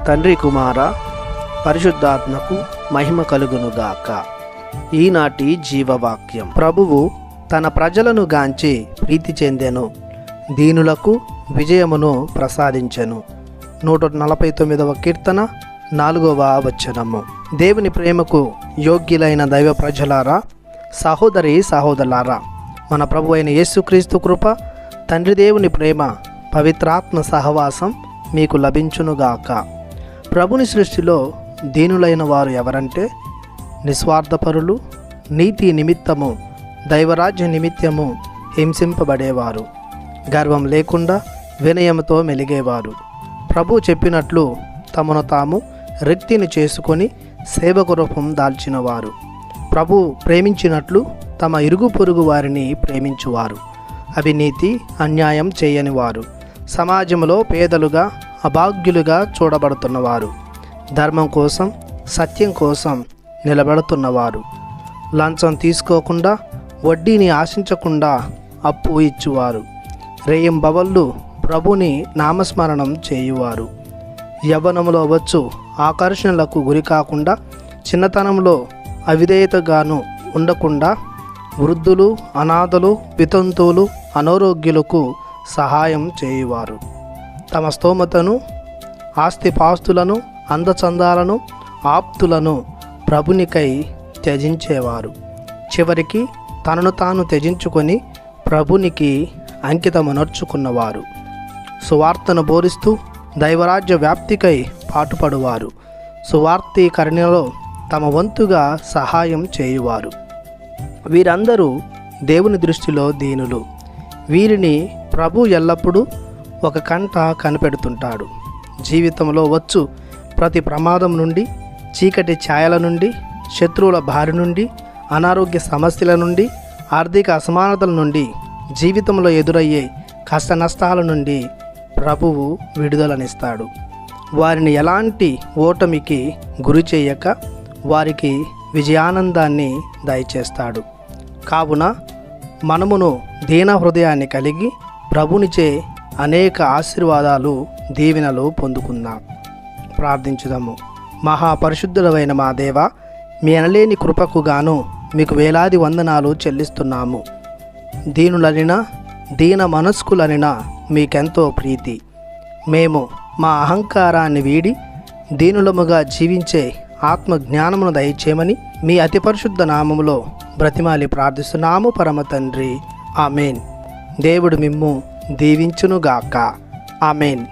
తండ్రి కుమార పరిశుద్ధాత్మకు మహిమ కలుగునుగాక. ఈనాటి జీవవాక్యం. ప్రభువు తన ప్రజలను గాంచి ప్రీతి చెందెను, దీనులకు విజయమును ప్రసాదించెను. 149వ కీర్తన 4వ వచనము. దేవుని ప్రేమకు యోగ్యులైన దైవ ప్రజలారా, సహోదరి సహోదరులారా, మన ప్రభు అయిన యేసుక్రీస్తు కృప, తండ్రి దేవుని ప్రేమ, పవిత్రాత్మ సహవాసం మీకు లభించునుగాక. ప్రభుని సృష్టిలో దీనులైన వారు ఎవరంటే నిస్వార్థపరులు, నీతి నిమిత్తము దైవరాజ్య నిమిత్తము హింసింపబడేవారు, గర్వం లేకుండా వినయముతో మెలిగేవారు, ప్రభు చెప్పినట్లు తమను తాము రిక్తిని చేసుకొని సేవకు రూపం దాల్చినవారు, ప్రభు ప్రేమించినట్లు తమ ఇరుగు పొరుగు వారిని ప్రేమించువారు, అవినీతి అన్యాయం చేయనివారు, సమాజంలో పేదలుగా అభాగ్యులుగా చూడబడుతున్నవారు, ధర్మం కోసం సత్యం కోసం నిలబడుతున్నవారు, లంచం తీసుకోకుండా వడ్డీని ఆశించకుండా అప్పు ఇచ్చువారు, రేయింబవళ్ళు ప్రభుని నామస్మరణం చేయువారు, యవ్వనంలో వచ్చు ఆకర్షణలకు గురి కాకుండా చిన్నతనంలో అవిధేయతగాను ఉండకుండా వృద్ధులు, అనాథలు, వితంతువులు, అనారోగ్యులకు సహాయం చేయువారు, తమ స్తోమతను, ఆస్తిపాస్తులను, అందచందాలను, ఆప్తులను ప్రభునికై త్యజించేవారు, చివరికి తనను తాను త్యజించుకొని ప్రభునికి అంకితమునర్చుకున్నవారు, సువార్తను బోధిస్తూ దైవరాజ్య వ్యాప్తికై పాటుపడువారు, సువార్తీకరణలో తమ వంతుగా సహాయం చేయువారు. వీరందరూ దేవుని దృష్టిలో దీనులు. వీరిని ప్రభు ఎల్లప్పుడూ ఒక కంట కనిపెడుతుంటాడు. జీవితంలో వచ్చు ప్రతి ప్రమాదం నుండి, చీకటి ఛాయల నుండి, శత్రువుల బారి నుండి, అనారోగ్య సమస్యల నుండి, ఆర్థిక అసమానతల నుండి, జీవితంలో ఎదురయ్యే కష్ట నష్టాల నుండి ప్రభువు విడుదలనిస్తాడు. వారిని ఎలాంటి ఓటమికి గురి చేయక వారికి విజయానందాన్ని దయచేస్తాడు. కావున మనమును దీన హృదయాన్ని కలిగి ప్రభునిచే అనేక ఆశీర్వాదాలు, దీవెనలు పొందుకుందాం. ప్రార్థించుదాము. మహాపరిశుద్ధుడైన మా దేవ, మీ అనలేని కృపకు గాను మీకు వేలాది వందనాలు చెల్లిస్తున్నాము. దీనులనినా దీన మనస్కులనినా మీకెంతో ప్రీతి. మేము మా అహంకారాన్ని వీడి దీనులముగా జీవించే ఆత్మ జ్ఞానమును దయచేయమని మీ అతి పరిశుద్ధ నామములో బ్రతిమాలి ప్రార్థిస్తున్నాము పరమ తండ్రి. ఆమెన్. దేవుడు మిమ్ము దీవించునుగాక. ఆమెన్.